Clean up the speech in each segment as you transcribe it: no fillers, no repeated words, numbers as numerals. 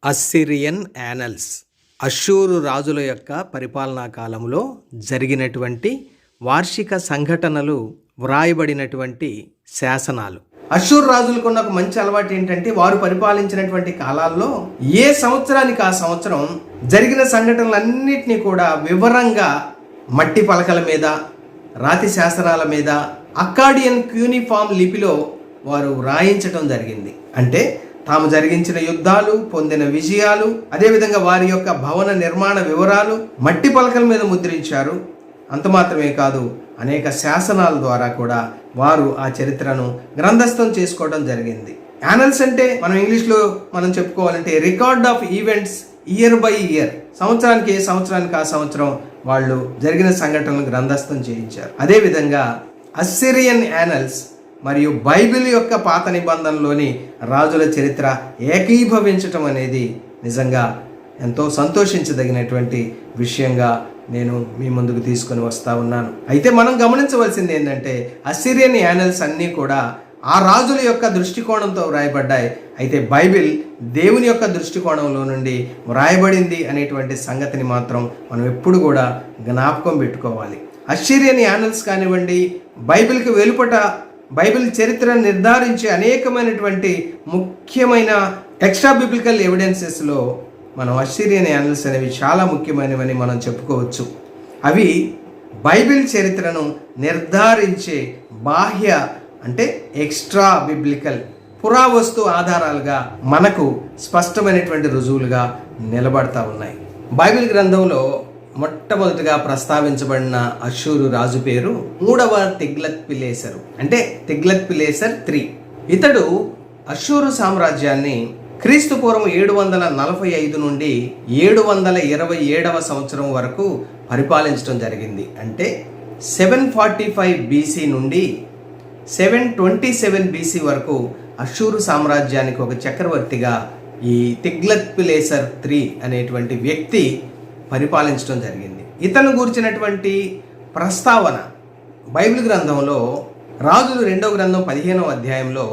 Assyrian annals అష్షూరు రాజుల యొక్క పరిపాలనా కాలంలో జరిగినటువంటి వార్షిక సంఘటనలు వ్రాయబడినటువంటి శాసనాలు. అష్షూరు రాజులకు ఉన్న ఒక మంచి అలవాటు ఏంటంటే వారు పరిపాలించినటువంటి కాలాల్లో ఏ సంవత్సరానికి ఆ సంవత్సరం జరిగిన సంఘటనలన్నింటినీ కూడా వివరంగా మట్టి పలకల మీద, రాతి శాసనాల మీద అక్కాడియన్ క్యూనిఫామ్ లిపిలో వారు వ్రాయించటం జరిగింది. అంటే తాము జరిగించిన యుద్ధాలు, పొందిన విజయాలు, అదేవిధంగా వారి యొక్క భవన నిర్మాణ వివరాలు మట్టి పలకల మీద ముద్రించారు. అంత మాత్రమే కాదు, అనేక శాసనాల ద్వారా కూడా వారు ఆ చరిత్రను గ్రంథస్థం చేసుకోవడం జరిగింది. యానల్స్ అంటే మనం ఇంగ్లీష్లో చెప్పుకోవాలంటే record of events year by year. సంవత్సరానికి ఆ సంవత్సరం వాళ్ళు జరిగిన సంఘటనలు గ్రంథస్థం చేయించారు. అదేవిధంగా అస్సిరియన్ యానల్స్ మరియు బైబిల్ యొక్క పాత నిబంధనలోని రాజుల చరిత్ర ఏకీభవించటం అనేది నిజంగా ఎంతో సంతోషించదగినటువంటి విషయంగా నేను మీ ముందుకు తీసుకొని వస్తా ఉన్నాను. అయితే మనం గమనించవలసింది ఏంటంటే అస్సిరియన్ యానల్స్ అన్నీ కూడా ఆ రాజుల యొక్క దృష్టికోణంతో వ్రాయబడ్డాయి. అయితే బైబిల్ దేవుని యొక్క దృష్టికోణంలో నుండి వ్రాయబడింది అనేటువంటి సంగతిని మాత్రం మనం ఎప్పుడు కూడా జ్ఞాపకం పెట్టుకోవాలి. అస్సిరియన్ యానల్స్ కానివ్వండి, బైబిల్కి వెలుపట బైబిల్ చరిత్రను నిర్ధారించే అనేకమైనటువంటి ముఖ్యమైన ఎక్స్ట్రా బిబ్లికల్ ఎవిడెన్సెస్లో మనం అస్సిరియన్ యానల్స్ అనేవి చాలా ముఖ్యమైనవని మనం చెప్పుకోవచ్చు. అవి బైబిల్ చరిత్రను నిర్ధారించే బాహ్య అంటే ఎక్స్ట్రా బిబ్లికల్ పురావస్తు ఆధారాలుగా మనకు స్పష్టమైనటువంటి రుజువులుగా నిలబడతా ఉన్నాయి. బైబిల్ గ్రంథంలో మొట్టమొదటిగా ప్రస్తావించబడిన అష్షూరు రాజు పేరు 3వ తిగ్లత్-పిలేసరు, అంటే తిగ్లత్-పిలేసర్ III. ఇతడు అష్షూరు సామ్రాజ్యాన్ని క్రీస్తు పూర్వం 745 నుండి 727వ సంవత్సరం వరకు పరిపాలించడం జరిగింది. అంటే 745 BC నుండి 727 BC వరకు అష్షూరు సామ్రాజ్యానికి ఒక చక్రవర్తిగా ఈ తిగ్లత్-పిలేసర్ III అనేటువంటి వ్యక్తి పరిపాలించడం జరిగింది. ఇతను గురించినటువంటి ప్రస్తావన బైబిల్ గ్రంథంలో రాజులు 2వ గ్రంథం 15వ అధ్యాయంలో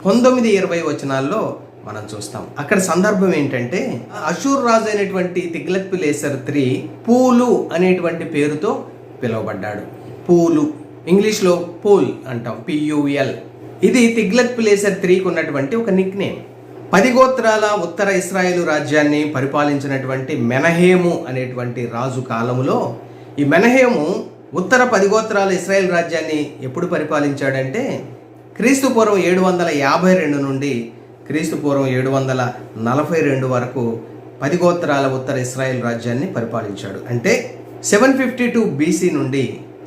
19-20 వచనాల్లో మనం చూస్తాం. అక్కడ సందర్భం ఏంటంటే అష్షూరు రాజు అయినటువంటి తిగ్లత్-పిలేసర్ III పూలు అనేటువంటి పేరుతో పిలువబడ్డాడు. పూలు, ఇంగ్లీష్లో పూల్ అంటాం, PUL. ఇది తిగ్లత్-పిలేసర్ IIIకి ఉన్నటువంటి ఒక నిక్ నేమ్. 10 గోత్రాల ఉత్తర ఇస్రాయేలు రాజ్యాన్ని పరిపాలించినటువంటి మెనహేము అనేటువంటి రాజు కాలములో ఈ మెనహేము ఉత్తర 10 గోత్రాల ఇస్రాయేల్ రాజ్యాన్ని ఎప్పుడు పరిపాలించాడంటే క్రీస్తు పూర్వం 752 నుండి క్రీస్తు పూర్వం 742 వరకు 10 గోత్రాల ఉత్తర ఇస్రాయేల్ రాజ్యాన్ని పరిపాలించాడు. అంటే 752 BC నుండి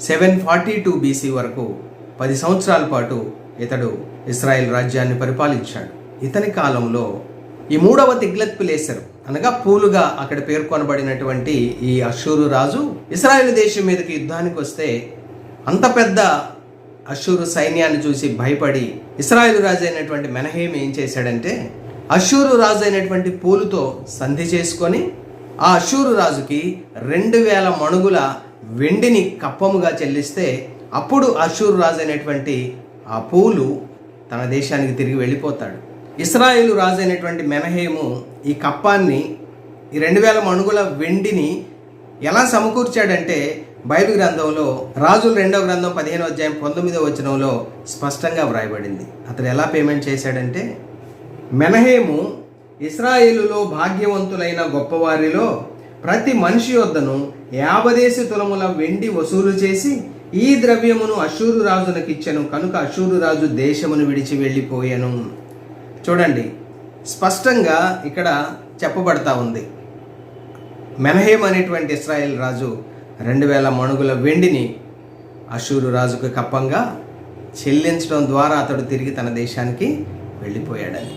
742 BC వరకు 10 సంవత్సరాల పాటు ఇతడు ఇస్రాయేల్ రాజ్యాన్ని పరిపాలించాడు. ఇతని కాలంలో ఈ 3వ తిగ్లత్-పిలేసరు అనగా పూలుగా అక్కడ పేర్కొనబడినటువంటి ఈ అష్షూరు రాజు ఇశ్రాయేలు దేశం మీదకి యుద్ధానికి వస్తే అంత పెద్ద అష్షూరు సైన్యాన్ని చూసి భయపడి ఇశ్రాయేలు రాజు అయినటువంటి మెనహేము ఏం చేశాడంటే అష్షూరు రాజు అయినటువంటి పూలుతో సంధి చేసుకొని ఆ అష్షూరు రాజుకి 2000 మణుగుల వెండిని కప్పముగా చెల్లిస్తే అప్పుడు అష్షూరు రాజు అయినటువంటి ఆ పూలు తన దేశానికి తిరిగి వెళ్ళిపోతాడు. ఇశ్రాయేలు రాజు అయినటువంటి మెనహేము ఈ కప్పాన్ని, ఈ 2000 మణుగుల వెండిని ఎలా సమకూర్చాడంటే బైబిల్ గ్రంథంలో రాజులు 2వ గ్రంథం 15వ అధ్యాయం 19వ వచనంలో స్పష్టంగా వ్రాయబడింది. అతడు ఎలా పేమెంట్ చేశాడంటే మెనహేము ఇశ్రాయేలులో భాగ్యవంతులైన గొప్పవారిలో ప్రతి మనిషి యొద్దను 50 తులముల వెండి వసూలు చేసి ఈ ద్రవ్యమును అష్షూరు రాజునకు ఇచ్చెను, కనుక అష్షూరు రాజు దేశమును విడిచి వెళ్ళిపోయాను. చూడండి, స్పష్టంగా ఇక్కడ చెప్పబడతా ఉంది. మెనహేము అనేటువంటి ఇశ్రాయేల్ రాజు 2000 మణుగుల వెండిని అష్షూరు రాజుకు కప్పంగా చెల్లించడం ద్వారా అతడు తిరిగి తన దేశానికి వెళ్ళిపోయాడని.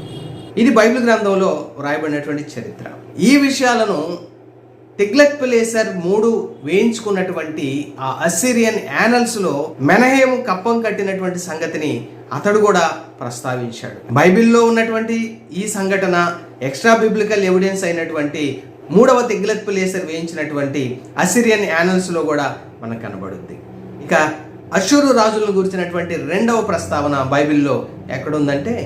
ఇది బైబిల్ గ్రంథంలో వ్రాయబడినటువంటి చరిత్ర. ఈ విషయాలను తిగ్లత్-పిలేసర్ III వేయించుకున్నటువంటి ఆ అస్సిరియన్ యానల్స్లో మెనహేము కప్పం కట్టినటువంటి సంగతిని అతడు కూడా ప్రస్తావించాడు. బైబిల్లో ఉన్నటువంటి ఈ సంఘటన ఎక్స్ట్రా బిబ్లికల్ ఎవిడెన్స్ అయినటువంటి 3వ తిగ్లత్-పిలేసర్ వేయించినటువంటి అస్సిరియన్ యానల్స్లో కూడా మనకు కనబడుద్ది. ఇక అష్షూరు రాజులను గురించినటువంటి 2వ ప్రస్తావన బైబిల్లో ఎక్కడుందంటే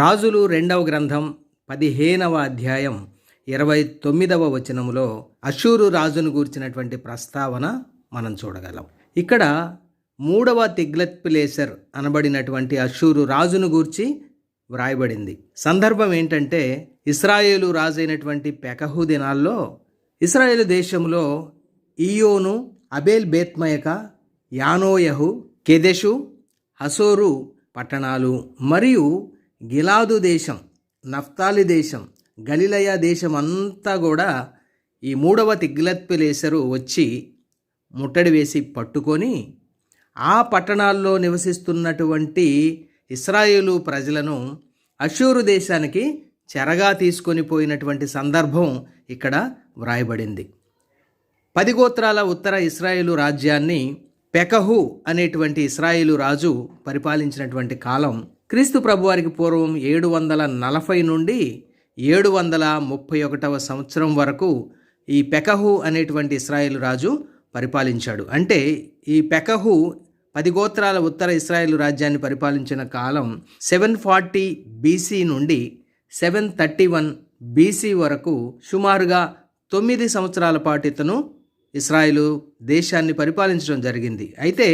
రాజులు 2వ గ్రంథం 15వ అధ్యాయం 29వ వచనములో అష్షూరు రాజును గూర్చినటువంటి ప్రస్తావన మనం చూడగలం. ఇక్కడ 3వ తిగ్లత్-పిలేసర్ అనబడినటువంటి అష్షూరు రాజును గూర్చి వ్రాయబడింది. సందర్భం ఏంటంటే, ఇశ్రాయేలు రాజైనటువంటి పెకహు దినాల్లో ఇశ్రాయేలు దేశంలో ఈయోను, అబేల్ బేత్మయక, యానోయహు, కెదెషు, హసోరు పట్టణాలు మరియు గిలాదు దేశం, నఫ్తాలి దేశం, గలిలయ దేశం అంతా కూడా ఈ 3వ తిగ్లత్-పిలేసరు వచ్చి ముట్టడి వేసి పట్టుకొని ఆ పట్టణాల్లో నివసిస్తున్నటువంటి ఇశ్రాయేలు ప్రజలను అష్షూరు దేశానికి చెరగా తీసుకొని పోయినటువంటి సందర్భం ఇక్కడ వ్రాయబడింది. 10 గోత్రాల ఉత్తర ఇశ్రాయేలు రాజ్యాన్ని పెకహు అనేటువంటి ఇశ్రాయేలు రాజు పరిపాలించినటువంటి కాలం క్రీస్తు ప్రభువారికి పూర్వం 740 నుండి 731వ సంవత్సరం వరకు ఈ పెకహు అనేటువంటి ఇశ్రాయేలు రాజు పరిపాలించాడు. అంటే ఈ పెకహు 10 గోత్రాల ఉత్తర ఇశ్రాయేలు రాజ్యాన్ని పరిపాలించిన కాలం 740 BC నుండి 731 BC వరకు సుమారుగా 9 సంవత్సరాల పాటు ఇతను ఇశ్రాయేలు దేశాన్ని పరిపాలించడం జరిగింది. అయితే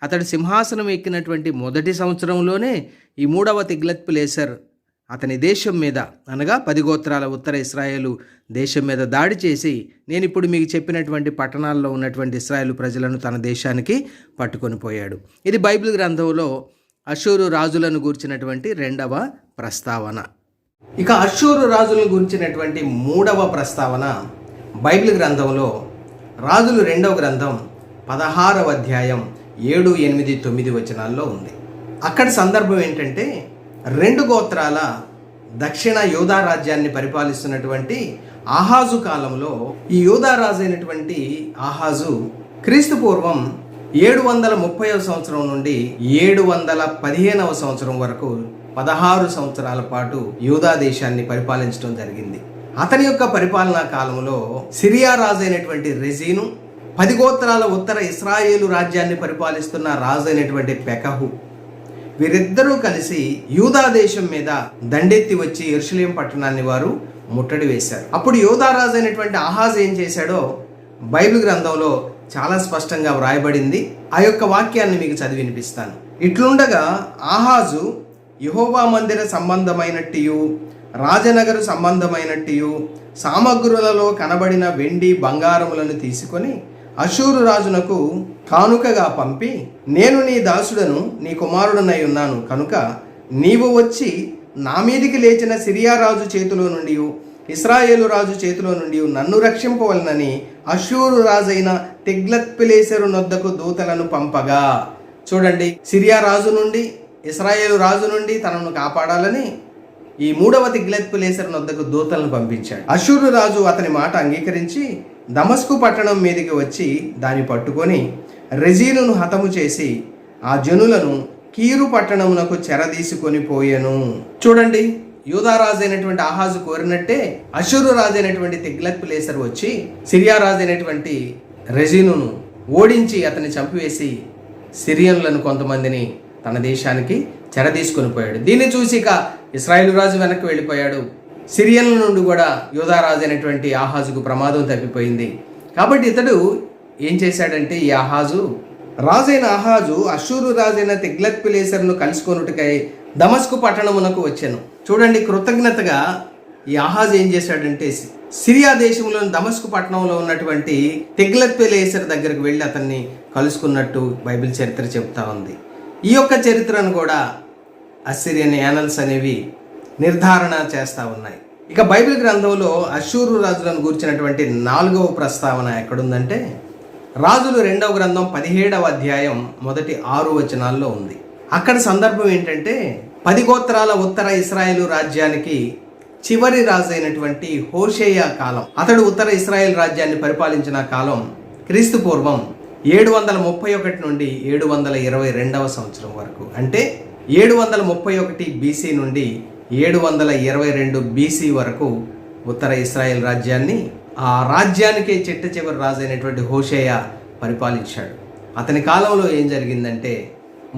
అతడు సింహాసనం ఎక్కినటువంటి మొదటి సంవత్సరంలోనే ఈ 3వ తిగ్లత్-పిలేసర్ అతని దేశం మీద, అనగా 10 గోత్రాల ఉత్తర ఇశ్రాయేలు దేశం మీద దాడి చేసి, నేను ఇప్పుడు మీకు చెప్పినటువంటి పట్టణాల్లో ఉన్నటువంటి ఇశ్రాయేలు ప్రజలను తన దేశానికి పట్టుకొని పోయాడు. ఇది బైబిల్ గ్రంథంలో అష్షూరు రాజులను గూర్చినటువంటి 2వ ప్రస్తావన. ఇక అష్షూరు రాజులను గురించినటువంటి 3వ ప్రస్తావన బైబిల్ గ్రంథంలో రాజులు 2వ గ్రంథం 16వ అధ్యాయం 7, 8, 9 వచనాల్లో ఉంది. అక్కడ సందర్భం ఏంటంటే, 2 గోత్రాల దక్షిణ యూదా రాజ్యాన్ని పరిపాలిస్తున్నటువంటి ఆహాజు కాలంలో ఈ యూదా రాజు అయినటువంటి ఆహాజు క్రీస్తు పూర్వం 730వ సంవత్సరం నుండి 715వ సంవత్సరం వరకు 16 సంవత్సరాల పాటు యూదా దేశాన్ని పరిపాలించడం జరిగింది. అతని యొక్క పరిపాలనా కాలంలో సిరియా రాజు అయినటువంటి రెజీను, 10 గోత్రాల ఉత్తర ఇశ్రాయేలు రాజ్యాన్ని పరిపాలిస్తున్న రాజు అయినటువంటి పెకహు, వీరిద్దరూ కలిసి యూదా దేశం మీద దండెత్తి వచ్చి యెరూషలేం పట్టణాన్ని వారు ముట్టడి వేశారు. అప్పుడు యూదా రాజు అయినటువంటి ఆహాజు ఏం చేశాడో బైబిల్ గ్రంథంలో చాలా స్పష్టంగా వ్రాయబడింది. ఆ యొక్క వాక్యాన్ని మీకు చదివి వినిపిస్తాను. ఇట్లుండగా ఆహాజు యెహోవా మందిర సంబంధమైనట్టు, రాజనగరు సంబంధమైనట్టు సామగ్రులలో కనబడిన వెండి బంగారములను తీసుకొని అష్షూరు రాజునకు కానుకగా పంపి, నేను నీ దాసుడను, నీ కుమారుడనై ఉన్నాను కనుక నీవు వచ్చి నా మీదికి లేచిన సిరియా రాజు చేతిలో నుండి ఇశ్రాయేలు రాజు చేతిలో నుండి నన్ను రక్షింపవలనని అష్షూరు రాజైన తిగ్లత్-పిలేసరు నొద్దకు దూతలను పంపగా. చూడండి, సిరియా రాజు నుండి, ఇశ్రాయేలు రాజు నుండి తనను కాపాడాలని ఈ 3వ తిగ్లత్-పిలేసరు నొద్దకు దూతలను పంపించాడు. అష్షూరు రాజు అతని మాట అంగీకరించి దమస్కు పట్టణం మీదకి వచ్చి దాన్ని పట్టుకొని రెజీనును హతము చేసి ఆ జనులను కీరు పట్టణమునకు చెరదీసుకొని పోయెను. చూడండి, యూదా రాజు అయినటువంటి ఆహాజు కోరినట్టే అష్షూరు రాజు అయినటువంటి తిగ్లత్-పిలేసర్ వచ్చి సిరియా రాజు అయినటువంటి రెజీనును ఓడించి అతన్ని చంపివేసి సిరియన్లను కొంతమందిని తన దేశానికి చెరదీసుకొని పోయాడు. దీన్ని చూసి ఇక ఇశ్రాయేలు రాజు వెనక్కి వెళ్ళిపోయాడు. సిరియన్ల నుండి కూడా యూదా రాజు అయినటువంటి ఆహాజుకు ప్రమాదం తప్పిపోయింది. కాబట్టి ఇతడు ఏం చేశాడంటే, ఈ రాజైన ఆహాజు అష్షూరు రాజైన తిగ్లత్-పిలేసర్ను కలుసుకొనుటకై దమస్కు పట్టణమునకు వచ్చాను. చూడండి, కృతజ్ఞతగా ఈ ఆహాజు ఏం చేశాడంటే, సిరియా దేశంలోని దమస్కు పట్టణంలో ఉన్నటువంటి తిగ్లత్-పిలేసర్ దగ్గరకు వెళ్ళి అతన్ని కలుసుకున్నట్టు బైబిల్ చరిత్ర చెప్తా ఉంది. ఈ యొక్క చరిత్రను కూడా అస్సిరియన్ యానల్స్ అనేవి నిర్ధారణ చేస్తూ ఉన్నాయి. ఇక బైబిల్ గ్రంథంలో అష్షూరు రాజులను గూర్చినటువంటి 4వ ప్రస్తావన ఎక్కడుందంటే, రాజులు 2వ గ్రంథం 17వ అధ్యాయం మొదటి 6 వచనాల్లో ఉంది. అక్కడ సందర్భం ఏంటంటే, 10 గోత్రాల ఉత్తర ఇశ్రాయేలు రాజ్యానికి చివరి రాజు అయినటువంటి హోషేయ కాలం. అతడు ఉత్తర ఇశ్రాయేల్ రాజ్యాన్ని పరిపాలించిన కాలం క్రీస్తు పూర్వం 731 నుండి 722వ సంవత్సరం వరకు. అంటే 731 BC నుండి 722 BC వరకు ఉత్తర ఇశ్రాయేల్ రాజ్యాన్ని, ఆ రాజ్యానికే చిట్ట చివరి రాజు అయినటువంటి హోషేయ పరిపాలించాడు. అతని కాలంలో ఏం జరిగిందంటే,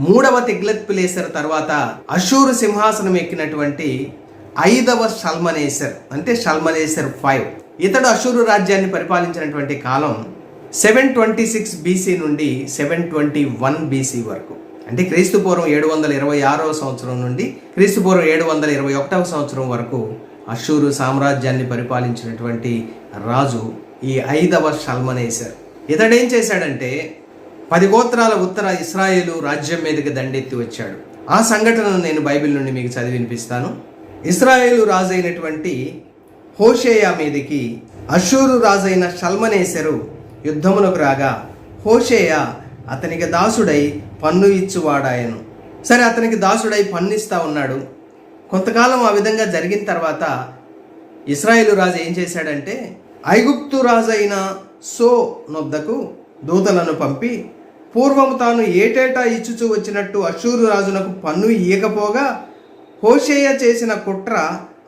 3వ తిగ్లత్-పిలేసర్ తర్వాత అష్షూరు సింహాసనం ఎక్కినటువంటి ఐదవ షల్మనేసర్, అంటే షల్మనేసర్ 5. ఇతడు అషూరు రాజ్యాన్ని పరిపాలించినటువంటి కాలం 726 బీసీ నుండి 721 బీసీ వరకు. అంటే క్రీస్తుపూర్వం 726వ సంవత్సరం నుండి క్రీస్తుపూర్వం 721వ సంవత్సరం వరకు అషూరు సామ్రాజ్యాన్ని పరిపాలించినటువంటి రాజు ఈ ఐదవ షల్మనేసర్. ఇతడేం చేశాడంటే 10 గోత్రాల ఉత్తర ఇశ్రాయేలు రాజ్యం మీదకి దండెత్తి వచ్చాడు. ఆ సంఘటనను నేను బైబిల్ నుండి మీకు చదివి వినిపిస్తాను. ఇశ్రాయేలు రాజైనటువంటి హోషేయ మీదకి అషూరు రాజైన షల్మనేసెరు యుద్ధమునకు రాగా హోషేయ అతనికి దాసుడై పన్ను ఇచ్చువాడాయను. సరే, అతనికి దాసుడై పన్నిస్తా ఉన్నాడు. కొంతకాలం ఆ విధంగా జరిగిన తర్వాత ఇశ్రాయేలు రాజు ఏం చేశాడంటే ఐగుప్తు రాజైన సో నొద్దకు దూతలను పంపి పూర్వము తాను ఏటేటా ఇచ్చుచూ వచ్చినట్టు అషూరు రాజునకు పన్ను ఇయ్యకపోగా హోషేయ చేసిన కుట్ర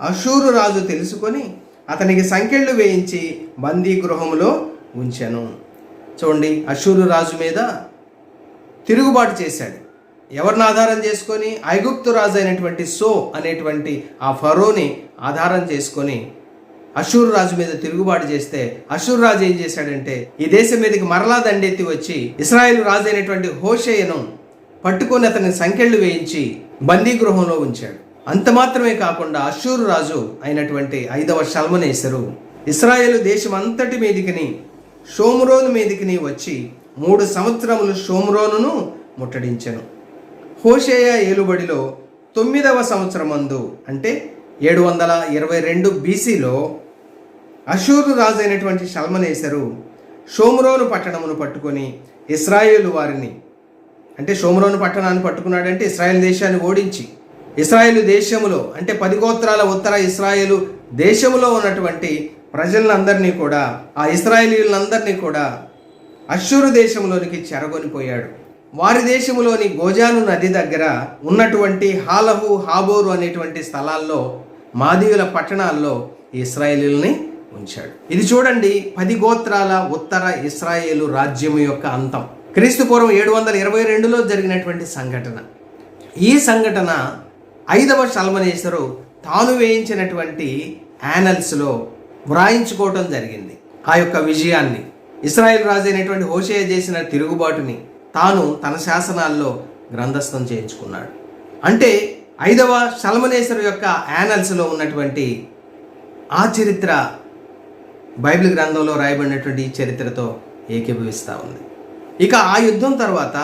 అషూరు రాజు తెలుసుకొని అతనికి సంకెళ్ళు వేయించి బందీ గృహంలో ఉంచెను. చూడండి, అషూరు రాజు మీద తిరుగుబాటు చేశాడు. ఎవరిని ఆధారం చేసుకొని? ఐగుప్తు రాజు అయినటువంటి సో అనేటువంటి ఆ ఫరోని ఆధారం చేసుకొని అషూరు రాజు మీద తిరుగుబాటు చేస్తే అషూరు రాజు ఏం చేశాడంటే ఈ దేశం మీదకి మరలా దండెత్తి వచ్చి ఇశ్రాయేలు రాజు అయినటువంటి హోషేయను పట్టుకొని అతని సంకెళ్ళు వేయించి బందీ గృహంలో ఉంచాడు. అంత మాత్రమే కాకుండా అషూరు రాజు అయినటువంటి ఐదవ షల్మనేసెరు ఇశ్రాయేలు దేశం అంతటి మీదికిని షోమ్రోను మీదికిని వచ్చి 3 సంవత్సరములు షోమ్రోనును ముట్టడించెను. హోషేయ ఏలుబడిలో 9వ సంవత్సరమందు, అంటే 722 బీసీలో అషూరు రాజు అయినటువంటి షల్మనేసెరు షోమ్రోను పట్టణమును పట్టుకొని ఇశ్రాయేలు వారిని, అంటే షోమ్రోను పట్టణాన్ని పట్టుకున్నాడంటే ఇశ్రాయేల్ దేశాన్ని ఓడించి ఇశ్రాయేలు దేశములో, అంటే 10 గోత్రాల ఉత్తర ఇశ్రాయేలు దేశములో ఉన్నటువంటి ప్రజలందరినీ కూడా, ఆ ఇశ్రాయేలీలందరినీ కూడా అషూరు దేశంలోనికి చెరగొనిపోయాడు. వారి దేశంలోని గోజాను నది దగ్గర ఉన్నటువంటి హాలహు, హాబోరు అనేటువంటి స్థలాల్లో మాదీయుల పట్టణాల్లో ఇశ్రాయేలీల్ని ఉంచాడు. ఇది చూడండి, 10 గోత్రాల ఉత్తర ఇశ్రాయేలు రాజ్యం యొక్క అంతం. క్రీస్తుపూర్వం 722లో జరిగినటువంటి సంఘటన. ఈ సంఘటన ఐదవ షల్మనేసెరు తాను వేయించినటువంటి యానల్స్లో వ్రాయించుకోవటం జరిగింది. ఆ యొక్క విజయాన్ని, ఇశ్రాయేల్ రాజు అయినటువంటి హోషేయ చేసిన తిరుగుబాటుని తాను తన శాసనాల్లో గ్రంథస్థం చేయించుకున్నాడు. అంటే ఐదవ షల్మనేసెరు యొక్క యానల్స్లో ఉన్నటువంటి ఆ చరిత్ర బైబిల్ గ్రంథంలో రాయబడినటువంటి ఈ చరిత్రతో ఏకీభవిస్తూ ఉంది. ఇక ఆ యుద్ధం తర్వాత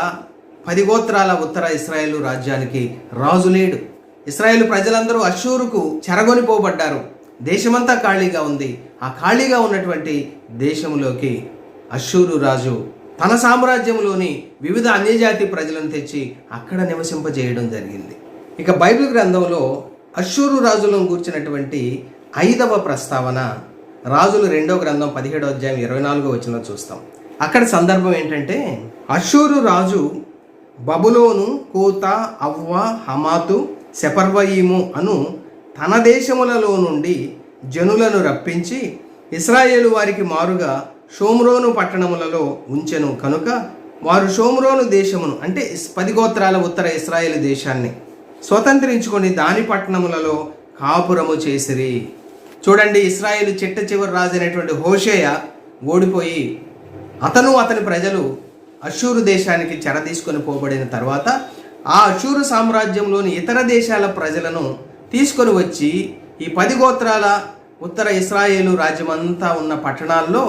10 గోత్రాల ఉత్తర ఇశ్రాయేలు రాజ్యానికి రాజు లేడు. ఇశ్రాయేలు ప్రజలందరూ అషూరుకు చెరగొనిపోబడ్డారు. దేశమంతా ఖాళీగా ఉంది. ఆ ఖాళీగా ఉన్నటువంటి దేశంలోకి అషూరు రాజు తన సామ్రాజ్యంలోని వివిధ అన్యజాతి ప్రజలను తెచ్చి అక్కడ నివసింపజేయడం జరిగింది. ఇక బైబిల్ గ్రంథంలో అషూరు రాజులను గూర్చినటువంటి 5వ ప్రస్తావన రాజులు 2వ గ్రంథం 17వ అధ్యాయం 24వ వచనంలో చూస్తాం. అక్కడ సందర్భం ఏంటంటే అషూరు రాజు బబులోను, కూత, అవ్వ, హమాతు, సెపర్వయీము అను తన దేశములలో నుండి జనులను రప్పించి ఇశ్రాయేలు వారికి మారుగా షోమ్రోను పట్టణములలో ఉంచెను. కనుక వారు షోమ్రోను దేశమును, అంటే 10 గోత్రాల ఉత్తర ఇశ్రాయేలు దేశాన్ని స్వతంత్రించుకొని దాని పట్టణములలో కాపురము చేసిరి. చూడండి, ఇశ్రాయేలు చిట్ట చివరి రాజు అయినటువంటి హోషేయ ఓడిపోయి అతని ప్రజలు అషూరు దేశానికి చెర తీసుకొని పోబడిన తర్వాత ఆ అషూరు సామ్రాజ్యంలోని ఇతర దేశాల ప్రజలను తీసుకొని వచ్చి ఈ 10 గోత్రాల ఉత్తర ఇశ్రాయేలు రాజ్యమంతా ఉన్న పట్టణాల్లో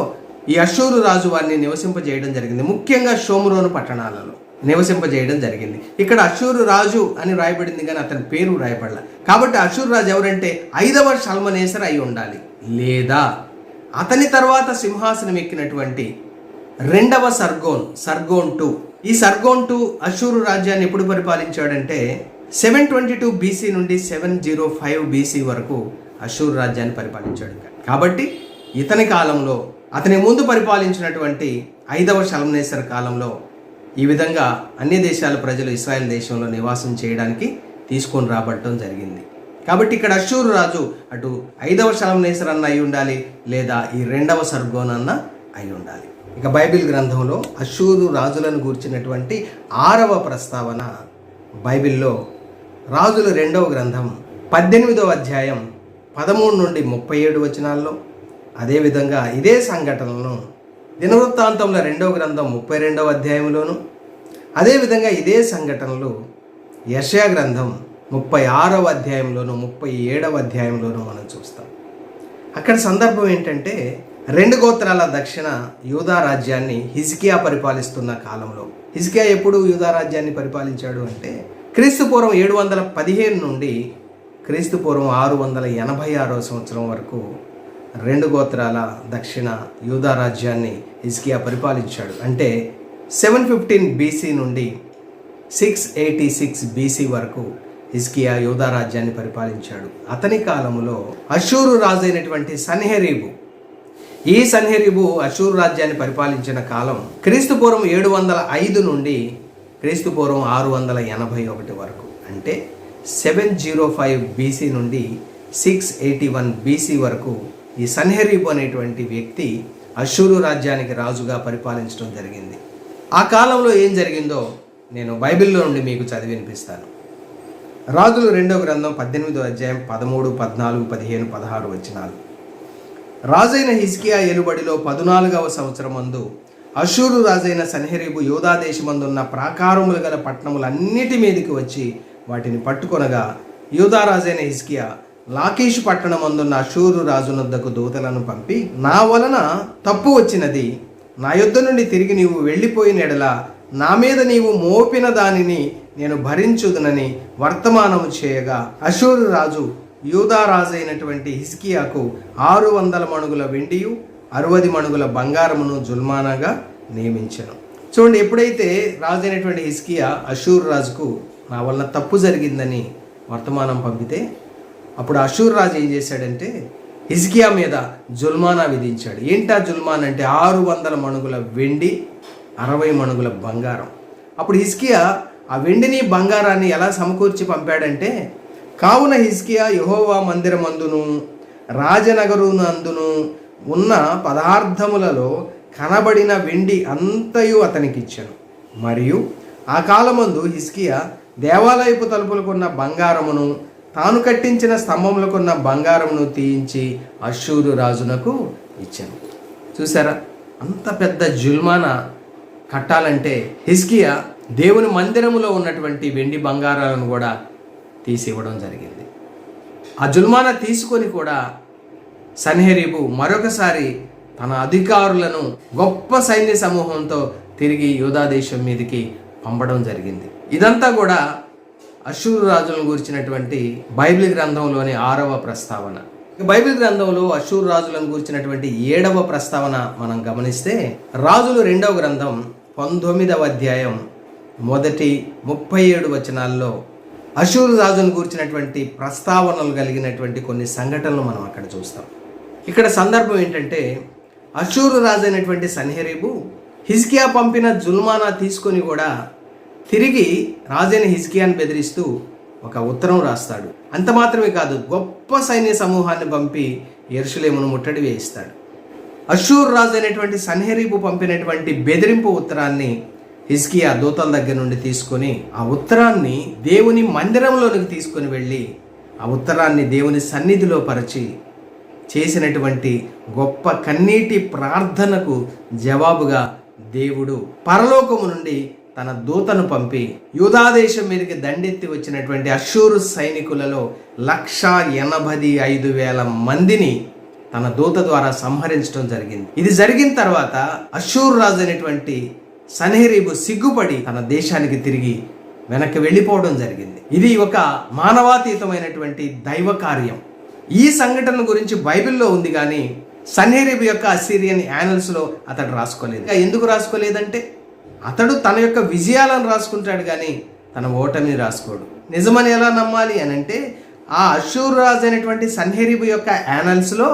ఈ అషూరు రాజు వారిని నివసింపజేయడం జరిగింది. ముఖ్యంగా షోమ్రోను పట్టణాలలో నివసింపజేయడం జరిగింది. ఇక్కడ అషూరు రాజు అని రాయబడింది కానీ అతని పేరు రాయబడలే. కాబట్టి అషూరు రాజు ఎవరంటే ఐదవ షల్మనేసెరు అయి ఉండాలి, లేదా అతని తర్వాత సింహాసనం ఎక్కినటువంటి 2వ సర్గోన్ 2. ఈ సర్గోన్ 2 అషూరు రాజ్యాన్ని ఎప్పుడు పరిపాలించాడంటే 722 బీసీ నుండి 705 బీసీ వరకు అషూరు రాజ్యాన్ని పరిపాలించాడు. కాబట్టి ఇతని కాలంలో, అతని ముందు పరిపాలించినటువంటి ఐదవ షల్మనేసెరు కాలంలో ఈ విధంగా అన్ని దేశాల ప్రజలు ఇశ్రాయేల్ దేశంలో నివాసం చేయడానికి తీసుకొని రాబట్టడం జరిగింది. కాబట్టి ఇక్కడ అషూరు రాజు అటు ఐదవ షల్మనేసెరు అన్న అయి ఉండాలి, లేదా ఈ 2వ సర్గోన్ అన్న అయి ఉండాలి. ఇక బైబిల్ గ్రంథంలో అషూరు రాజులను గూర్చినటువంటి 6వ ప్రస్తావన బైబిల్లో రాజుల 2వ గ్రంథం 18వ అధ్యాయం 13 నుండి 37 వచనాల్లో, అదేవిధంగా ఇదే సంఘటనలను దినవృత్తాంతంలో 2వ గ్రంథం 32వ అధ్యాయంలోను, అదేవిధంగా ఇదే సంఘటనలు యెషయా గ్రంథం 36వ అధ్యాయంలోను 37వ అధ్యాయంలోను మనం చూస్తాం. అక్కడ సందర్భం ఏంటంటే 2 గోత్రాల దక్షిణ యూదా రాజ్యాన్ని హిజ్కియా పరిపాలిస్తున్న కాలంలో, హిజ్కియా ఎప్పుడు యూదా రాజ్యాన్ని పరిపాలించాడు అంటే క్రీస్తుపూర్వం 715 నుండి క్రీస్తుపూర్వం 686వ సంవత్సరం వరకు 2 గోత్రాల దక్షిణ యూదా రాజ్యాన్ని హిజ్కియా పరిపాలించాడు. అంటే 715 బీసీ నుండి 686 బీసీ వరకు హిజ్కియా యూదా రాజ్యాన్ని పరిపాలించాడు. అతని కాలంలో అషూరు రాజు అయినటువంటి సన్హెరీబు, ఈ సన్హెరీబు అషూరు రాజ్యాన్ని పరిపాలించిన కాలం క్రీస్తుపూర్వం 705 నుండి క్రీస్తుపూర్వం 681 వరకు. అంటే 705 బీసీ నుండి 681 బీసీ వరకు ఈ సన్హెరీబు అనేటువంటి వ్యక్తి అషూరు రాజ్యానికి రాజుగా పరిపాలించడం జరిగింది. ఆ కాలంలో ఏం జరిగిందో నేను బైబిల్లో నుండి మీకు చదివి వినిపిస్తాను. రాజులు 2వ గ్రంథం 18వ అధ్యాయం 13, 14, 15, 16 వచనాలు. రాజైన హిజ్కియా ఏలుబడిలో 14వ సంవత్సరమందు అషూరు రాజైన సన్హెరీబు యూదా దేశమందున్న ప్రాకారములు గల పట్టణములన్నిటి మీదకి వచ్చి వాటిని పట్టుకొనగా, యూదా రాజైన హిజ్కియా లాకీషు పట్టణమందున్న అషూరు రాజునొద్దకు దూతలను పంపి, నా వలన తప్పు వచ్చినది, నా యుద్ధ నుండి తిరిగి నీవు వెళ్ళిపోయిన ఎడల నా మీద నీవు మోపిన దానిని నేను భరించుదునని వర్తమానము చేయగా, అషూరు రాజు యూదా రాజు అయినటువంటి హిజ్కియాకు 600 మణుగుల వెండియు 60 మణుగుల బంగారమును జుల్మానాగా నియమించెను. చూడండి, ఎప్పుడైతే రాజు అయినటువంటి హిజ్కియా అషూరు రాజుకు నా వలన తప్పు జరిగిందని వర్తమానం పంపితే, అప్పుడు అషూరు రాజు ఏం చేశాడంటే హిజ్కియా మీద జుల్మానా విధించాడు. ఏంటా జుల్మాన్ అంటే 600 మణుగుల వెండి 60 మణుగుల బంగారం. అప్పుడు హిజ్కియా ఆ వెండిని బంగారాన్ని ఎలా సమకూర్చి పంపాడంటే, కావున హిజ్కియా యెహోవా మందిరమందును రాజనగరునందును ఉన్న పదార్థములలో కనబడిన వెండి అంతయు అతనికిచ్చాను. మరియు ఆ కాలమందు హిజ్కియా దేవాలయపు తలుపులకున్న బంగారమును, తాను కట్టించిన స్తంభములకున్న బంగారమును తీయించి అషూరు రాజునకు ఇచ్చాను. చూసారా, అంత పెద్ద జుల్మానా కట్టాలంటే హిజ్కియా దేవుని మందిరములో ఉన్నటువంటి వెండి బంగారాలను కూడా తీసివ్వడం జరిగింది. ఆ జుల్మానా తీసుకొని కూడా సన్హెరీబు మరొకసారి తన అధికారులను గొప్ప సైన్య సమూహంతో తిరిగి యూదా దేశం మీదకి పంపడం జరిగింది. ఇదంతా కూడా అషూరు రాజులను గురించినటువంటి బైబిల్ గ్రంథంలోని 6వ ప్రస్తావన. బైబిల్ గ్రంథంలో అషూరు రాజులను గురించినటువంటి 7వ ప్రస్తావన మనం గమనిస్తే, రాజులు 2వ గ్రంథం 19వ అధ్యాయం 1-37 వచనాల్లో అషూరు రాజును గురించినటువంటి ప్రస్తావనలు కలిగినటువంటి కొన్ని సంఘటనలు మనం అక్కడ చూస్తాం. ఇక్కడ సందర్భం ఏంటంటే, అషూరు రాజు అయినటువంటి సన్హెరీబు హిజ్కియా పంపిన జుల్మానా తీసుకొని కూడా తిరిగి రాజైన హిజ్కియాను బెదిరిస్తూ ఒక ఉత్తరం రాస్తాడు. అంత మాత్రమే కాదు, గొప్ప సైన్య సమూహాన్ని పంపి యెరూషలేమును ముట్టడి వేయిస్తాడు. అషూరు రాజు అయినటువంటి సన్హెరీబు పంపినటువంటి బెదిరింపు ఉత్తరాన్ని హిజ్కియా దూతల దగ్గర నుండి తీసుకొని ఆ ఉత్తరాన్ని దేవుని మందిరంలోనికి తీసుకొని వెళ్ళి ఆ ఉత్తరాన్ని దేవుని సన్నిధిలో పరిచి చేసినటువంటి గొప్ప కన్నీటి ప్రార్థనకు జవాబుగా దేవుడు పరలోకము నుండి తన దూతను పంపి యూదా దేశం మీదకి దండెత్తి వచ్చినటువంటి అషూరు సైనికులలో 185,000 మందిని తన దూత ద్వారా సంహరించడం జరిగింది. ఇది జరిగిన తర్వాత అషూరు రాజు అయినటువంటి సన్హెరీబు సిగ్గుపడి తన దేశానికి తిరిగి వెనక్కి వెళ్ళిపోవడం జరిగింది. ఇది ఒక మానవాతీతమైనటువంటి దైవ కార్యం. ఈ సంఘటన గురించి బైబిల్లో ఉంది, కానీ సన్హెరీబు యొక్క అసిరియన్ యానల్స్లో అతడు రాసుకోలేదు. ఎందుకు రాసుకోలేదంటే, అతడు తన యొక్క విజయాలను రాసుకుంటాడు కానీ తన ఓటమిని రాసుకోడు. నిజమని ఎలా నమ్మాలి అని అంటే, ఆ అషూరు రాజు అయినటువంటి సన్హెరీబు యొక్క యానల్స్లో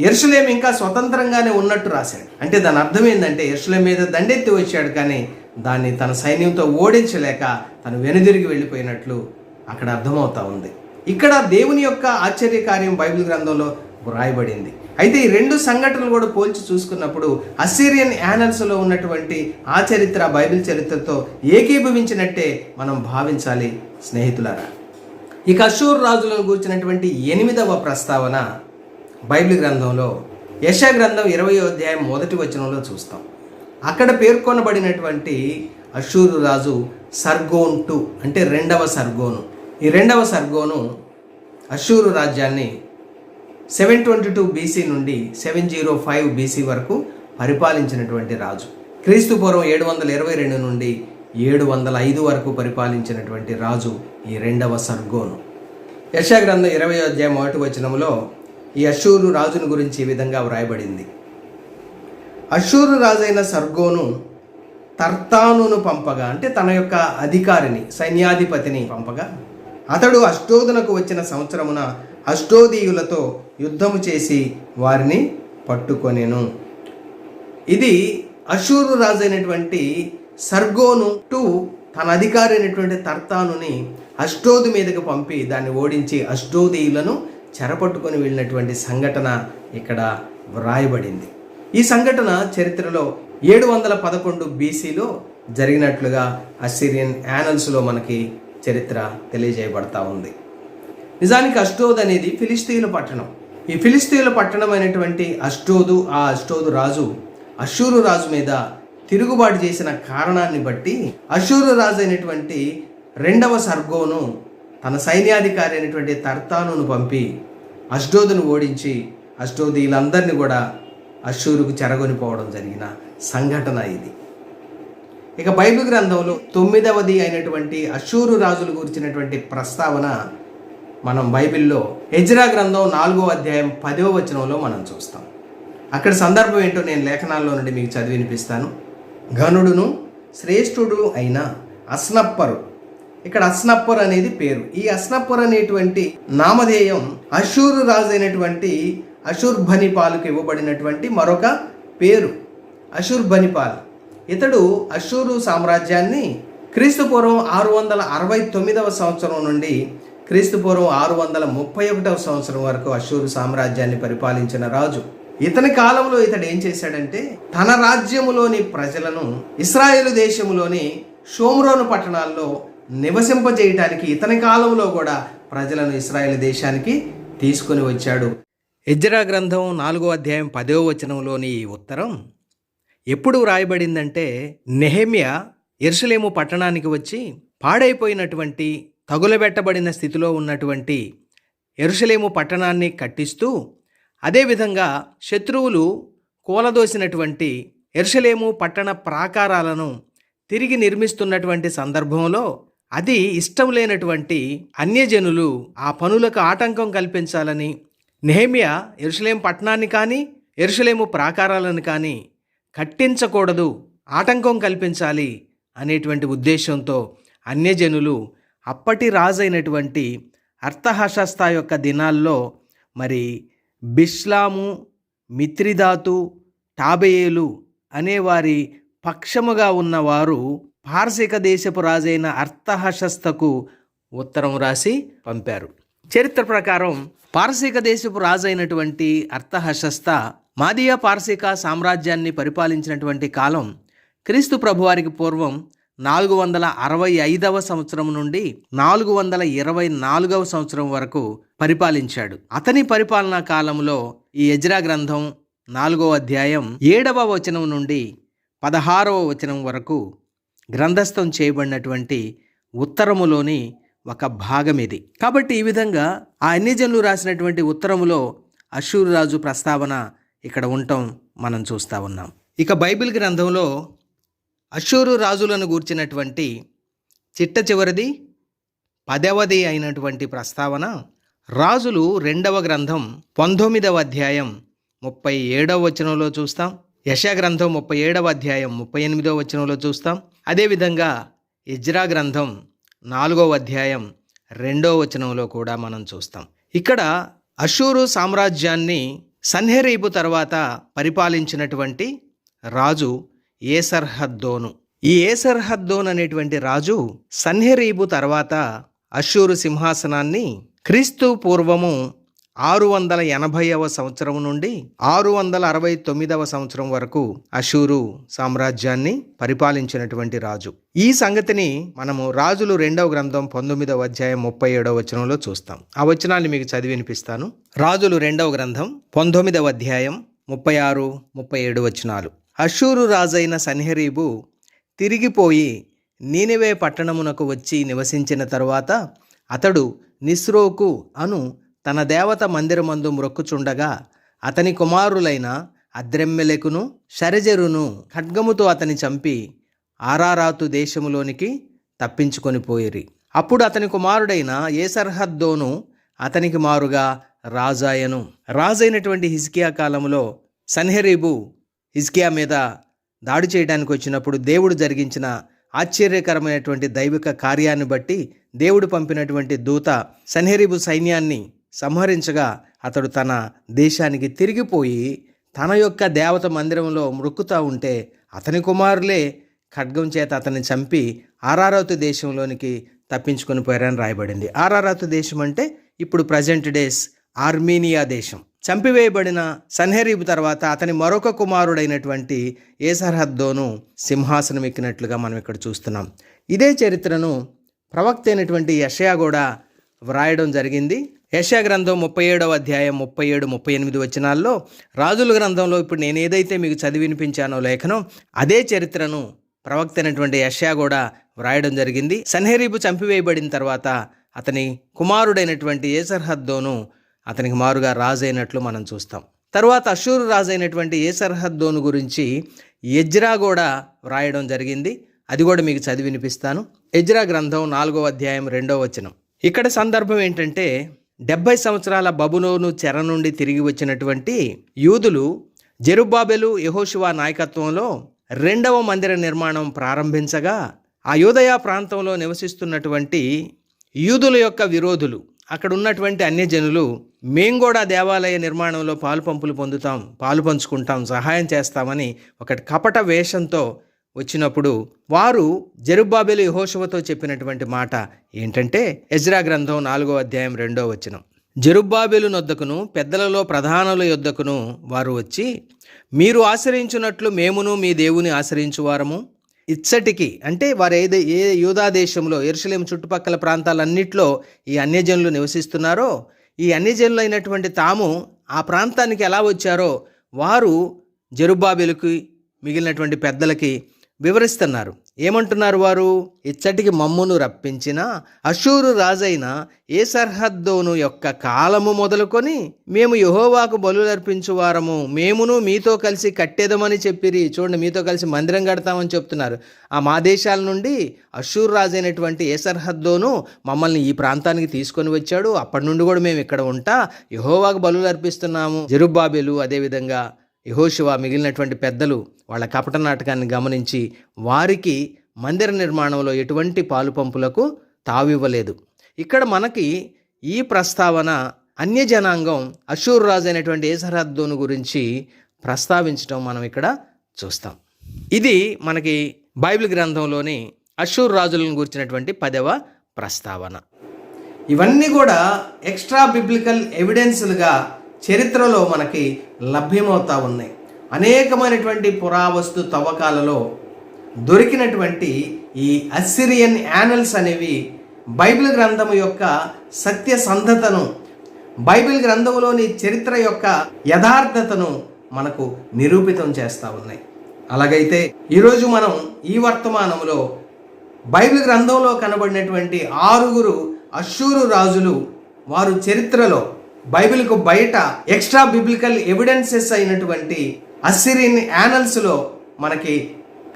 యెరూషలేము ఇంకా స్వతంత్రంగానే ఉన్నట్టు రాశాడు. అంటే దాని అర్థం ఏంటంటే, యెరూషలేం మీద దండెత్తి వచ్చాడు కానీ దాన్ని తన సైన్యంతో ఓడించలేక తను వెనుదిరిగి వెళ్ళిపోయినట్లు అక్కడ అర్థమవుతా ఉంది. ఇక్కడ దేవుని యొక్క ఆశ్చర్యకార్యం బైబిల్ గ్రంథంలో వ్రాయబడింది. అయితే ఈ 2 సంఘటనలు కూడా పోల్చి చూసుకున్నప్పుడు అసిరియన్ యానల్స్లో ఉన్నటువంటి ఆ చరిత్ర బైబిల్ చరిత్రతో ఏకీభవించినట్టే మనం భావించాలి స్నేహితులారా. ఇక అష్షూరు రాజులను గూర్చినటువంటి 8వ ప్రస్తావన బైబిల్ గ్రంథంలో యెషయా గ్రంథం 20వ అధ్యాయం 1వ వచనంలో చూస్తాం. అక్కడ పేర్కొనబడినటువంటి అష్షూరు రాజు సర్గోన్ II అంటే 2వ సర్గోను. ఈ 2వ సర్గోను అష్షూరు రాజ్యాన్ని 722 BC నుండి 705 BC వరకు పరిపాలించినటువంటి రాజు. క్రీస్తు పూర్వం 722 నుండి 705 వరకు పరిపాలించినటువంటి రాజు ఈ 2వ సర్గోను. యెషయా గ్రంథం 20వ అధ్యాయం 1వ వచనంలో ఈ అష్షూరు రాజును గురించి ఈ విధంగా వ్రాయబడింది. అష్షూరు రాజైన సర్గోను తర్తానును పంపగా, అంటే తన యొక్క అధికారిని సైన్యాధిపతిని పంపగా, అతడు అష్డోదునకు వచ్చిన సంవత్సరమున అష్డోదీయులతో యుద్ధము చేసి వారిని పట్టుకొనెను. ఇది అష్షూరు రాజైనటువంటి సర్గోను II తన అధికారి అయినటువంటి తర్తానుని అష్డోదు మీదకి పంపి దాన్ని ఓడించి అష్డోదీయులను చెరపట్టుకొని వెళ్ళినటువంటి సంఘటన ఇక్కడ వ్రాయబడింది. ఈ సంఘటన చరిత్రలో 711 BCలో జరిగినట్లుగా అస్సిరియన్ యానల్స్లో మనకి చరిత్ర తెలియజేయబడతా ఉంది. నిజానికి అష్డోద్ అనేది ఫిలిస్తీయుల పట్టణం. ఈ ఫిలిస్తీయుల పట్టణం అయినటువంటి అష్డోదు, ఆ అష్డోదు రాజు అష్షూరు రాజు మీద తిరుగుబాటు చేసిన కారణాన్ని బట్టి అష్షూరు రాజు అయినటువంటి 2వ సర్గోను తన సైన్యాధికారి అయినటువంటి తర్తానును పంపి అష్డోదును ఓడించి అష్డోదీయులందరినీ కూడా అష్షూరుకు చెరగొనిపోవడం జరిగిన సంఘటన ఇది. ఇక బైబిల్ గ్రంథంలో 9వది అయినటువంటి అష్షూరు రాజులు గురించినటువంటి ప్రస్తావన మనం బైబిల్లో ఎజ్రా గ్రంథం 4వ అధ్యాయం 10వ వచనంలో మనం చూస్తాం. అక్కడ సందర్భం ఏంటో నేను లేఖనాల్లో నుండి మీకు చదివి వినిపిస్తాను. ఘనుడును శ్రేష్ఠుడు అయిన అస్నప్పరు, ఇక్కడ అస్నప్పర్ అనేది పేరు. ఈ అస్నప్పర్ అనేటువంటి నామధేయం అష్షూరు రాజు అయినటువంటి అషుర్బనిపాలుకు ఇవ్వబడినటువంటి మరొక పేరు. అషుర్బనిపాల్ ఇతడు అష్షూరు సామ్రాజ్యాన్ని క్రీస్తుపూర్వం 669వ సంవత్సరం నుండి క్రీస్తుపూర్వం 631వ సంవత్సరం వరకు అష్షూరు సామ్రాజ్యాన్ని పరిపాలించిన రాజు. ఇతని కాలంలో ఇతడు ఏం చేశాడంటే తన రాజ్యములోని ప్రజలను ఇశ్రాయేలు దేశములోని షోమ్రోను పట్టణాల్లో నివసింపజేయటానికి ఇతని కాలంలో కూడా ప్రజలను ఇశ్రాయేలు దేశానికి తీసుకుని వచ్చాడు. ఎజ్రా గ్రంథం 4వ అధ్యాయం 10వ వచనంలోని ఈ ఉత్తరం ఎప్పుడు వ్రాయబడిందంటే నెహెమ్యా యెరూషలేము పట్టణానికి వచ్చి పాడైపోయినటువంటి తగులబెట్టబడిన స్థితిలో ఉన్నటువంటి యెరూషలేము పట్టణాన్ని కట్టిస్తూ, అదేవిధంగా శత్రువులు కూలదోసినటువంటి యెరూషలేము పట్టణ ప్రాకారాలను తిరిగి నిర్మిస్తున్నటువంటి సందర్భంలో అది ఇష్టం లేనటువంటి అన్యజనులు ఆ పనులకు ఆటంకం కల్పించాలని నెహెమ్యా యెరూషలేము పట్టణాన్ని కానీ యెరూషలేము ప్రాకారాలను కానీ కట్టించకూడదు, ఆటంకం కల్పించాలి అనేటువంటి ఉద్దేశంతో అన్యజనులు అప్పటి రాజైనటువంటి అర్తహషస్త యొక్క దినాల్లో మరి బిష్లాము, మిత్రిదాతు, టాబెయేలు అనేవారి పక్షముగా ఉన్నవారు పారసీక దేశపు రాజైన అర్తహషస్తకు ఉత్తరం రాసి పంపారు. చరిత్ర ప్రకారం పారసీక దేశపు రాజైనటువంటి అర్తహషస్త మాదియా పారసీక సామ్రాజ్యాన్ని పరిపాలించినటువంటి కాలం క్రీస్తు ప్రభువారికి పూర్వం 465వ సంవత్సరం నుండి 424వ సంవత్సరం వరకు పరిపాలించాడు. అతని పరిపాలనా కాలంలో ఈ ఎజ్రా గ్రంథం 4వ అధ్యాయం 7వ వచనం నుండి 16వ వచనం వరకు గ్రంథస్థం చేయబడినటువంటి ఉత్తరములోని ఒక భాగం ఇది. కాబట్టి ఈ విధంగా ఆ అన్యజనులు రాసినటువంటి ఉత్తరములో అష్షూరు రాజు ప్రస్తావన ఇక్కడ ఉండటం మనం చూస్తూ ఉన్నాం. ఇక బైబిల్ గ్రంథంలో అష్షూరు రాజులను గూర్చినటువంటి చిట్ట చివరిది 10వది అయినటువంటి ప్రస్తావన రాజులు 2వ గ్రంథం 19వ అధ్యాయం 37వ వచనంలో చూస్తాం. యెషయా గ్రంథం 37వ అధ్యాయం 38వ వచనంలో చూస్తాం. అదేవిధంగా ఎజ్రా గ్రంథం 4వ అధ్యాయం 2వ వచనంలో కూడా మనం చూస్తాం. ఇక్కడ అష్షూరు సామ్రాజ్యాన్ని సన్హెరీబు తర్వాత పరిపాలించినటువంటి రాజు ఏసర్హద్దోను. ఈ ఏసర్హద్దోన్ అనేటువంటి రాజు సన్హెరీబు తర్వాత అష్షూరు సింహాసనాన్ని క్రీస్తు పూర్వము 680వ సంవత్సరం నుండి 669వ సంవత్సరం వరకు అషూరు సామ్రాజ్యాన్ని పరిపాలించినటువంటి రాజు. ఈ సంగతిని మనము రాజులు 2వ గ్రంథం 19వ అధ్యాయం 37వ వచనంలో చూస్తాం. ఆ వచనాన్ని మీకు చదివి వినిపిస్తాను. రాజులు 2వ గ్రంథం 19వ అధ్యాయం 36, 37 వచనాలు. అషూరు రాజైన సన్హెరీబు తిరిగిపోయి నీనెవే పట్టణమునకు వచ్చి నివసించిన తరువాత అతడు నిస్రోకు అను తన దేవత మందిరమందు మ్రొక్కుచుండగా అతని కుమారులైన అద్రెమ్మెలెకును షరెజెరును ఖడ్గముతో అతని చంపి ఆరారాతు దేశములోనికి తప్పించుకొని పోయిరి. అప్పుడు అతని కుమారుడైన ఏసర్హద్దోను అతనికి మారుగా రాజాయను. రాజైనటువంటి హిజ్కియా కాలంలో సన్హెరీబు హిజ్కియా మీద దాడి చేయడానికి వచ్చినప్పుడు దేవుడు జరిగించిన ఆశ్చర్యకరమైనటువంటి దైవిక కార్యాన్ని బట్టి దేవుడు పంపినటువంటి దూత సన్హెరీబు సైన్యాన్ని సంహరించగా అతడు తన దేశానికి తిరిగిపోయి తన యొక్క దేవత మందిరంలో మ్రొక్కుతూ ఉంటే అతని కుమారులే ఖడ్గం చేత అతన్ని చంపి ఆరారాతు దేశంలోనికి తప్పించుకొని పోయారని రాయబడింది. ఆరారాతు దేశం అంటే ఇప్పుడు ప్రజెంట్ డేస్ ఆర్మీనియా దేశం. చంపివేయబడిన సన్హెరీబు తర్వాత అతని మరొక కుమారుడైనటువంటి ఏసర్హద్దోను సింహాసనం ఎక్కినట్లుగా మనం ఇక్కడ చూస్తున్నాం. ఇదే చరిత్రను ప్రవక్త అయినటువంటి యెషయా కూడా వ్రాయడం జరిగింది. యెషయా గ్రంథం 37వ అధ్యాయం 37, 38 వచనాల్లో, రాజుల గ్రంథంలో ఇప్పుడు నేను ఏదైతే మీకు చదివి వినిపించానో లేఖనం, అదే చరిత్రను ప్రవక్త అయినటువంటి యెషయా కూడా వ్రాయడం జరిగింది. సన్హెరీబు చంపివేయబడిన తర్వాత అతని కుమారుడైనటువంటి ఏసర్హద్దోను అతనికి మారుగా రాజైనట్లు మనం చూస్తాం. తర్వాత అషూరు రాజైనటువంటి ఏసర్హద్దోను గురించి ఎజ్రా కూడా వ్రాయడం జరిగింది. అది కూడా మీకు చదివి వినిపిస్తాను. ఎజ్రా గ్రంథం 4వ అధ్యాయం 2వ వచనం. ఇక్కడ సందర్భం ఏంటంటే 70 సంవత్సరాల బబులోను చెర నుండి తిరిగి వచ్చినటువంటి యూదులు జెరుబ్బాబెలు యెహోషువ నాయకత్వంలో 2వ మందిర నిర్మాణం ప్రారంభించగా ఆ యూదయ ప్రాంతంలో నివసిస్తున్నటువంటి యూదుల యొక్క విరోధులు, అక్కడ ఉన్నటువంటి అన్యజనులు, మేము కూడా దేవాలయ నిర్మాణంలో పాలు పంచుకుంటాం, సహాయం చేస్తామని ఒక కపట వేషంతో వచ్చినప్పుడు వారు జెరుబ్బాబెలు యెహోషువతో చెప్పినటువంటి మాట ఏంటంటే ఎజ్రా గ్రంథం 4వ అధ్యాయం 2వ వచనం. జెరుబ్బాబెలు నొద్దకును పెద్దలలో ప్రధానుల యొద్దకును వారు వచ్చి, మీరు ఆశ్రయించున్నట్లు మేమును మీ దేవుని ఆశ్రయించువారము. ఇచ్చటికి అంటే వారు ఏ యూదా దేశంలో యెరూషలేము చుట్టుపక్కల ప్రాంతాలన్నింటిలో ఈ అన్యజనులు నివసిస్తున్నారో, ఈ అన్యజనులైనటువంటి తాము ఆ ప్రాంతానికి ఎలా వచ్చారో వారు జెరుబ్బాబెలుకి మిగిలినటువంటి పెద్దలకి వివరిస్తున్నారు. ఏమంటున్నారు వారు? ఇచ్చటికి మమ్మును రప్పించిన అషూరు రాజైన ఏసర్హద్దోను యొక్క కాలము మొదలుకొని మేము యెహోవాకు బలులర్పించువారము, మేమును మీతో కలిసి కట్టేదమని చెప్పిరి. చూడండి, మీతో కలిసి మందిరం కడతామని చెప్తున్నారు. ఆ మా దేశాల నుండి అషూరు రాజైనటువంటి ఏసర్హద్దోను మమ్మల్ని ఈ ప్రాంతానికి తీసుకొని వచ్చాడు. అప్పటి నుండి కూడా మేము ఇక్కడ ఉంటా యెహోవాకు బలులర్పిస్తున్నాము. జెరుబ్బాబెలు అదేవిధంగా యెహోషువ మిగిలినటువంటి పెద్దలు వాళ్ళ కపట నాటకాన్ని గమనించి వారికి మందిర నిర్మాణంలో ఎటువంటి పాలు పంపులకు తావివ్వలేదు. ఇక్కడ మనకి ఈ ప్రస్తావన అన్యజనాంగం అషూరు రాజు అయినటువంటి ఏసర్హద్దోను గురించి ప్రస్తావించడం మనం ఇక్కడ చూస్తాం. ఇది మనకి బైబిల్ గ్రంథంలోని అషూరు రాజులను గురించినటువంటి 10వ ప్రస్తావన. ఇవన్నీ కూడా ఎక్స్ట్రా బిబ్లికల్ ఎవిడెన్స్లుగా చరిత్రలో మనకి లభ్యమవుతూ ఉన్నాయి. అనేకమైనటువంటి పురావస్తు తవ్వకాలలో దొరికినటువంటి ఈ అస్సిరియన్ యానల్స్ అనేవి బైబిల్ గ్రంథం యొక్క సత్యసంధతను, బైబిల్ గ్రంథంలోని చరిత్ర యొక్క యథార్థతను మనకు నిరూపితం చేస్తూ ఉన్నాయి. అలాగైతే ఈరోజు మనం ఈ వర్తమానంలో బైబిల్ గ్రంథంలో కనబడినటువంటి 6 అషూరు రాజులు, వారు చరిత్రలో బైబిల్కు బయట ఎక్స్ట్రా బిబ్లికల్ ఎవిడెన్సెస్ అయినటువంటి అస్సిరియన్ యానల్స్లో మనకి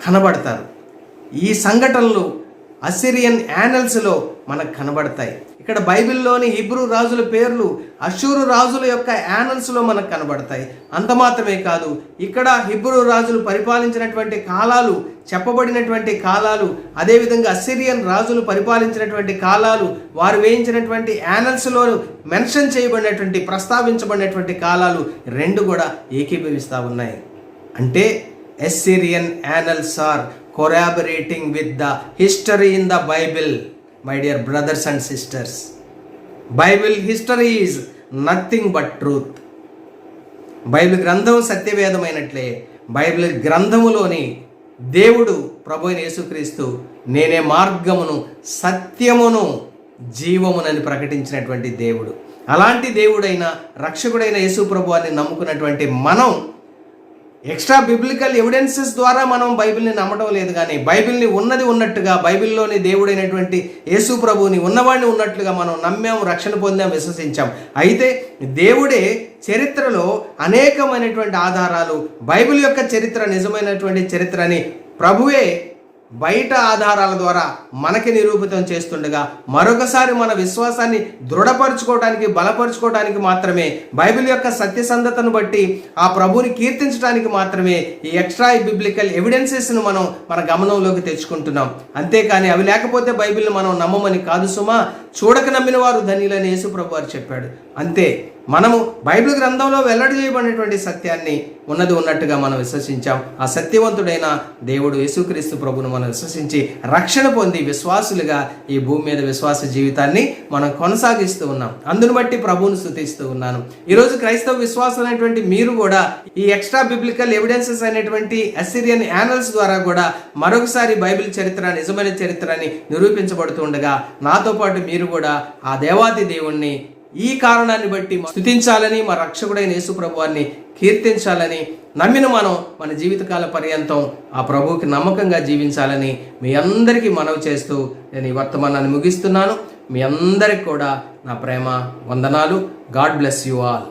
కనబడతారు. ఈ సంఘటనలు అస్సిరియన్ యానల్స్లో మనకు కనబడతాయి. ఇక్కడ బైబిల్లోని హిబ్రూ రాజుల పేర్లు అషూరు రాజుల యొక్క యానల్స్లో మనకు కనబడతాయి. అంత మాత్రమే కాదు, ఇక్కడ హిబ్రూ రాజులు పరిపాలించినటువంటి కాలాలు, చెప్పబడినటువంటి కాలాలు, అదేవిధంగా అస్సిరియన్ రాజులు పరిపాలించినటువంటి కాలాలు, వారు వేయించినటువంటి యానల్స్లో మెన్షన్ చేయబడినటువంటి, ప్రస్తావించబడినటువంటి కాలాలు 2 కూడా ఏకీభవిస్తూ ఉన్నాయి. అంటే Assyrian annals are collaborating with the history in the Bible. My dear brothers and sisters, Bible history is nothing but truth. Bible గ్రంథం సత్యవేదమైనట్లే బైబిల్ గ్రంథములోని దేవుడు ప్రభు అయిన యేసుక్రీస్తు నేనే మార్గమును సత్యమును జీవమునని ప్రకటించినటువంటి దేవుడు. అలాంటి దేవుడైన రక్షకుడైన యేసు ప్రభువాన్ని నమ్ముకున్నటువంటి మనం ఎక్స్ట్రా బిబ్లికల్ ఎవిడెన్సెస్ ద్వారా మనం బైబిల్ని నమ్మడం లేదు, కానీ బైబిల్ని ఉన్నది ఉన్నట్టుగా, బైబిల్లోని దేవుడైనటువంటి యేసు ప్రభువుని ఉన్నవాడిని ఉన్నట్లుగా మనం నమ్మాము, రక్షణ పొందాం, విశ్వసించాం. అయితే దేవుడే చరిత్రలో అనేకమైనటువంటి ఆధారాలు, బైబిల్ యొక్క చరిత్ర నిజమైనటువంటి చరిత్ర అని ప్రభువే బయట ఆధారాల ద్వారా మనకి నిరూపితం చేస్తుండగా, మరొకసారి మన విశ్వాసాన్ని దృఢపరచుకోవడానికి, బలపరచుకోవడానికి మాత్రమే, బైబిల్ యొక్క సత్యసంధతను బట్టి ఆ ప్రభువుని కీర్తించడానికి మాత్రమే ఈ ఎక్స్ట్రా బిబ్లికల్ ఎవిడెన్సెస్ను మనం మన గమనంలోకి తెచ్చుకుంటున్నాం. అంతేకాని అవి లేకపోతే బైబిల్ని మనం నమ్మమని కాదు సుమా. చూడక నమ్మిన వారు ధన్యులని యేసు ప్రభు వారు చెప్పాడు. అంతే, మనము బైబిల్ గ్రంథంలో వెల్లడి చేయబడినటువంటి సత్యాన్ని ఉన్నది ఉన్నట్టుగా మనం విశ్వసించాం. ఆ సత్యవంతుడైన దేవుడు యేసుక్రీస్తు ప్రభువును మనం విశ్వసించి రక్షణ పొంది విశ్వాసులుగా ఈ భూమి మీద విశ్వాస జీవితాన్ని మనం కొనసాగిస్తూ ఉన్నాం. అందును బట్టి ప్రభువును స్తుతిస్తూ ఉన్నాను. ఈరోజు క్రైస్తవ విశ్వాసులైనటువంటి మీరు కూడా ఈ ఎక్స్ట్రా బిబ్లికల్ ఎవిడెన్సెస్ అయినటువంటి అసిరియన్ యానల్స్ ద్వారా కూడా మరొకసారి బైబిల్ చరిత్ర నిజమైన చరిత్రని నిరూపించబడుతూ ఉండగా, నాతో పాటు మీరు కూడా ఆ దేవాది దేవుణ్ణి ఈ కారణాన్ని బట్టి స్తుతించాలని, మా రక్షకుడైన యేసు ప్రభువాన్ని కీర్తించాలని, నమ్మిన మనం మన జీవితకాల పర్యంతం ఆ ప్రభువుకి నమ్మకంగా జీవించాలని మీ అందరికీ మనవి చేస్తూ నేను ఈ వర్తమానాన్ని ముగిస్తున్నాను. మీ అందరికి కూడా నా ప్రేమ వందనాలు. God bless you all.